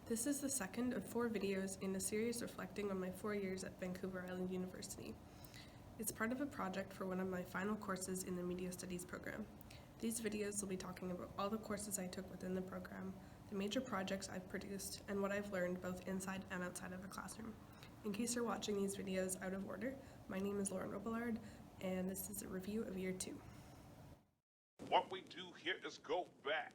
This is the second of 4 videos in a series reflecting on my 4 years at Vancouver Island University. It's part of a project for one of my final courses in the Media Studies program. These videos will be talking about all the courses I took within the program, the major projects I've produced, and what I've learned both inside and outside of the classroom. In case you're watching these videos out of order, my name is Lauren Robillard, and this is a review of Year 2. What we do here is go back.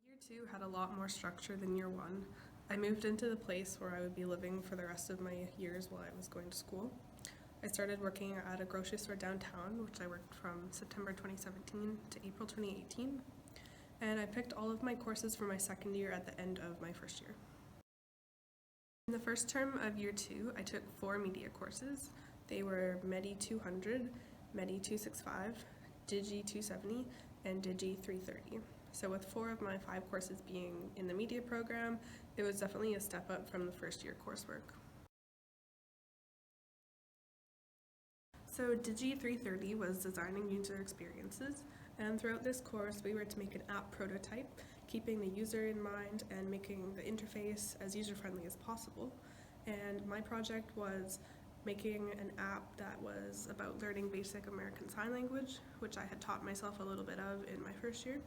Year 2 had a lot more structure than Year 1. I moved into the place where I would be living for the rest of my years while I was going to school. I started working at a grocery store downtown, which I worked from September 2017 to April 2018, and I picked all of my courses for my second year at the end of my first year. In the first term of Year 2, I took 4 media courses. They were Medi 200, Medi 265, Digi 270, and Digi 330. So with 4 of my 5 courses being in the media program, it was definitely a step up from the first year coursework. So Digi 330 was designing user experiences, and throughout this course we were to make an app prototype, keeping the user in mind and making the interface as user-friendly as possible. And my project was making an app that was about learning basic American Sign Language, which I had taught myself a little bit of in my first year.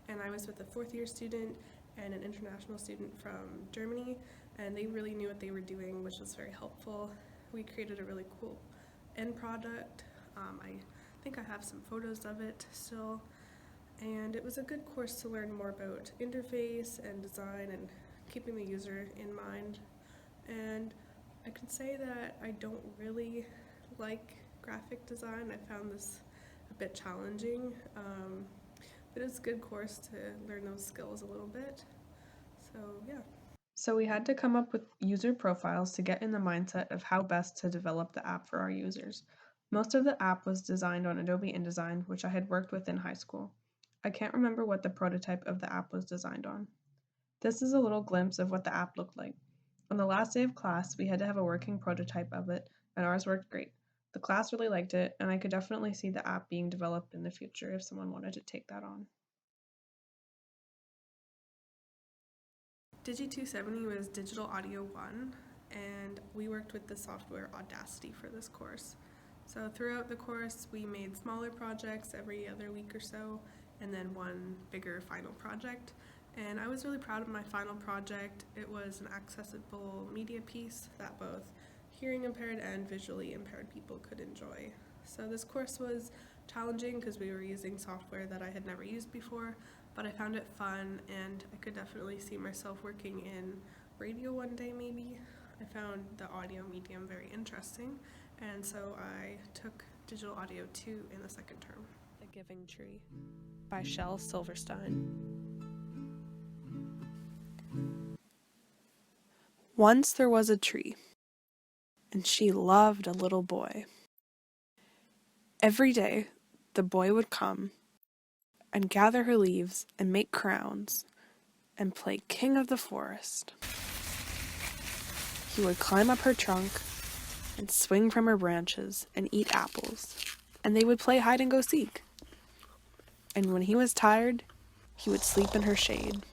And I was with a 4th year student and an international student from Germany, and they really knew what they were doing, which was very helpful. We created a really cool end product. I think I have some photos of it still, and it was a good course to learn more about interface and design and keeping the user in mind. And I could say that I don't really like graphic design. I found this a bit challenging. But it's a good course to learn those skills a little bit. So yeah. So we had to come up with user profiles to get in the mindset of how best to develop the app for our users. Most of the app was designed on Adobe InDesign, which I had worked with in high school. I can't remember what the prototype of the app was designed on. This is a little glimpse of what the app looked like. On the last day of class, we had to have a working prototype of it, and ours worked great. The class really liked it, and I could definitely see the app being developed in the future if someone wanted to take that on. Digi 270 was Digital Audio 1, and we worked with the software Audacity for this course. So throughout the course, we made smaller projects every other week or so, and then one bigger final project. And I was really proud of my final project. It was an accessible media piece that both hearing impaired and visually impaired people could enjoy. So this course was challenging because we were using software that I had never used before, but I found it fun, and I could definitely see myself working in radio one day maybe. I found the audio medium very interesting, and so I took Digital Audio 2 in the second term. The Giving Tree by Shel Silverstein. Once there was a tree, and she loved a little boy. Every day, the boy would come and gather her leaves and make crowns and play king of the forest. He would climb up her trunk and swing from her branches and eat apples, and they would play hide and go seek. And when he was tired, he would sleep in her shade.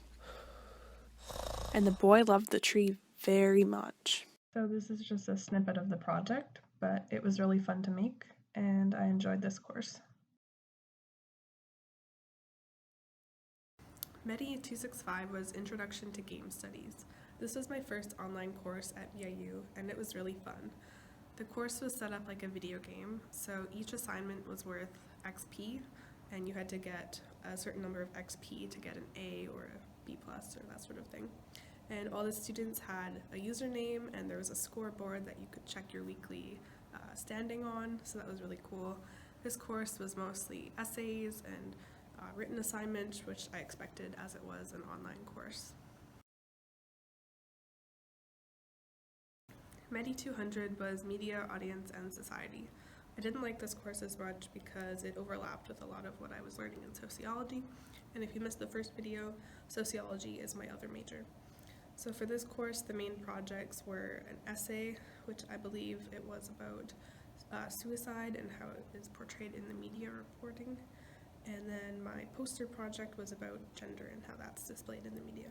And the boy loved the tree very much. So this is just a snippet of the project, but it was really fun to make, and I enjoyed this course. Medi 265 was Introduction to Game Studies. This was my first online course at VIU, and it was really fun. The course was set up like a video game, so each assignment was worth XP, and you had to get a certain number of XP to get an A or a B+ or that sort of thing. And all the students had a username, and there was a scoreboard that you could check your weekly standing on, so that was really cool. This course was mostly essays and written assignment, which I expected as it was an online course. Medi 200 was Media, Audience, and Society. I didn't like this course as much because it overlapped with a lot of what I was learning in sociology, and if you missed the first video, sociology is my other major. So for this course, the main projects were an essay, which I believe it was about suicide and how it is portrayed in the media reporting, and then my poster project was about gender and how that's displayed in the media.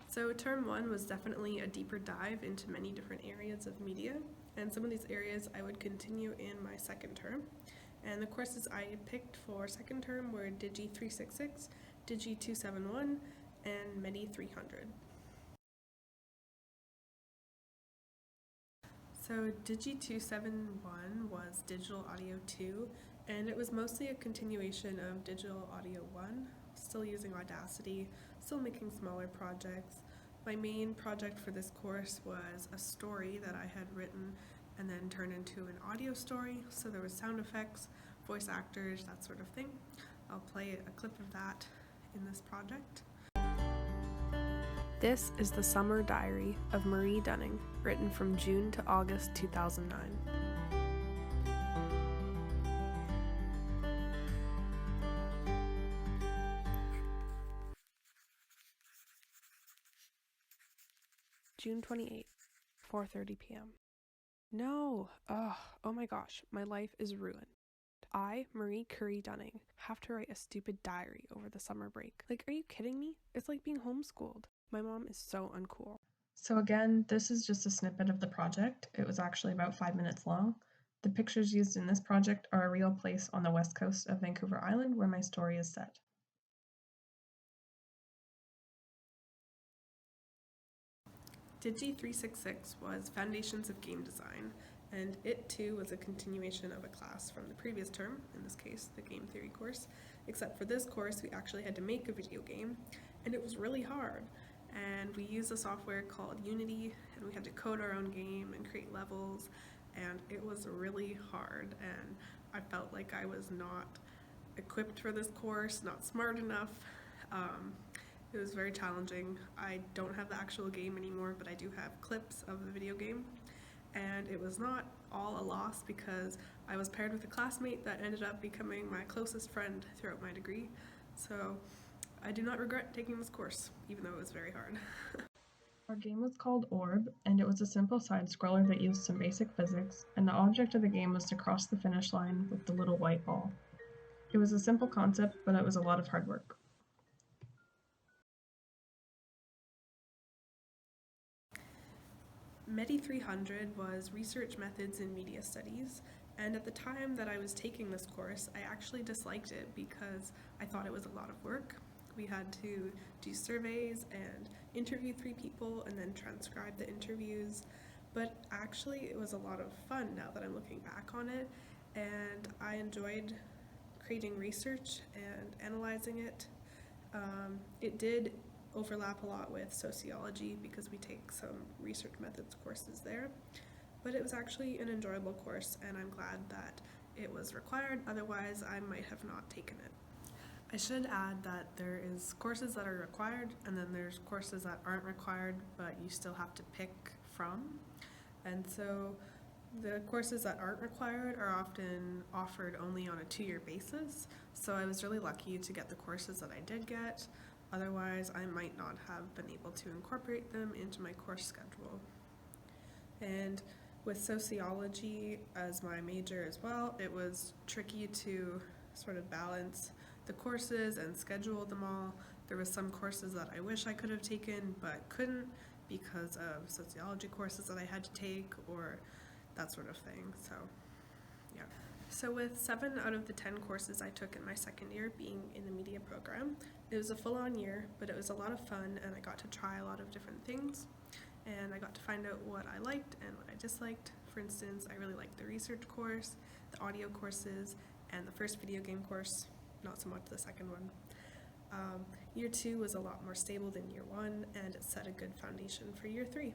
So term 1 was definitely a deeper dive into many different areas of media, and some of these areas I would continue in my second term. And the courses I picked for second term were Digi 366, Digi 271, and Medi 300. So Digi 271 was Digital Audio 2, and it was mostly a continuation of Digital Audio 1, still using Audacity, still making smaller projects. My main project for this course was a story that I had written and then turned into an audio story, so there was sound effects, voice actors, that sort of thing. I'll play a clip of that in this project. This is the summer diary of Marie Dunning, written from June to August 2009. June 28, 4:30 p.m. No! Oh my gosh, my life is ruined. I, Marie Curry Dunning, have to write a stupid diary over the summer break. Like, are you kidding me? It's like being homeschooled. My mom is so uncool. So again, this is just a snippet of the project. It was actually about 5 minutes long. The pictures used in this project are a real place on the west coast of Vancouver Island where my story is set. Digi 366 was Foundations of Game Design, and it too was a continuation of a class from the previous term, in this case the game theory course, except for this course we actually had to make a video game, and it was really hard. And we used a software called Unity, and we had to code our own game and create levels, and it was really hard, and I felt like I was not equipped for this course, not smart enough. It was very challenging. I don't have the actual game anymore, but I do have clips of the video game, and it was not all a loss because I was paired with a classmate that ended up becoming my closest friend throughout my degree, so I do not regret taking this course, even though it was very hard. Our game was called Orb, and it was a simple side-scroller that used some basic physics, and the object of the game was to cross the finish line with the little white ball. It was a simple concept, but it was a lot of hard work. Medi 300 was Research Methods in Media Studies, and at the time that I was taking this course, I actually disliked it because I thought it was a lot of work. We had to do surveys and interview 3 people and then transcribe the interviews, but actually it was a lot of fun now that I'm looking back on it, and I enjoyed creating research and analyzing it. It did overlap a lot with sociology because we take some research methods courses there, but it was actually an enjoyable course, and I'm glad that it was required, otherwise I might have not taken it. I should add that there is courses that are required, and then there's courses that aren't required but you still have to pick from, and so the courses that aren't required are often offered only on a 2-year basis, so I was really lucky to get the courses that I did get. Otherwise, I might not have been able to incorporate them into my course schedule. And with sociology as my major as well, it was tricky to sort of balance the courses and schedule them all. There was some courses that I wish I could have taken but couldn't because of sociology courses that I had to take or that sort of thing. So yeah. So with 7 out of the 10 courses I took in my second year being in the media program, it was a full-on year, but it was a lot of fun, and I got to try a lot of different things, and I got to find out what I liked and what I disliked. For instance, I really liked the research course, the audio courses, and the first video game course, not so much the second one. Year 2 was a lot more stable than year 1, and it set a good foundation for year 3.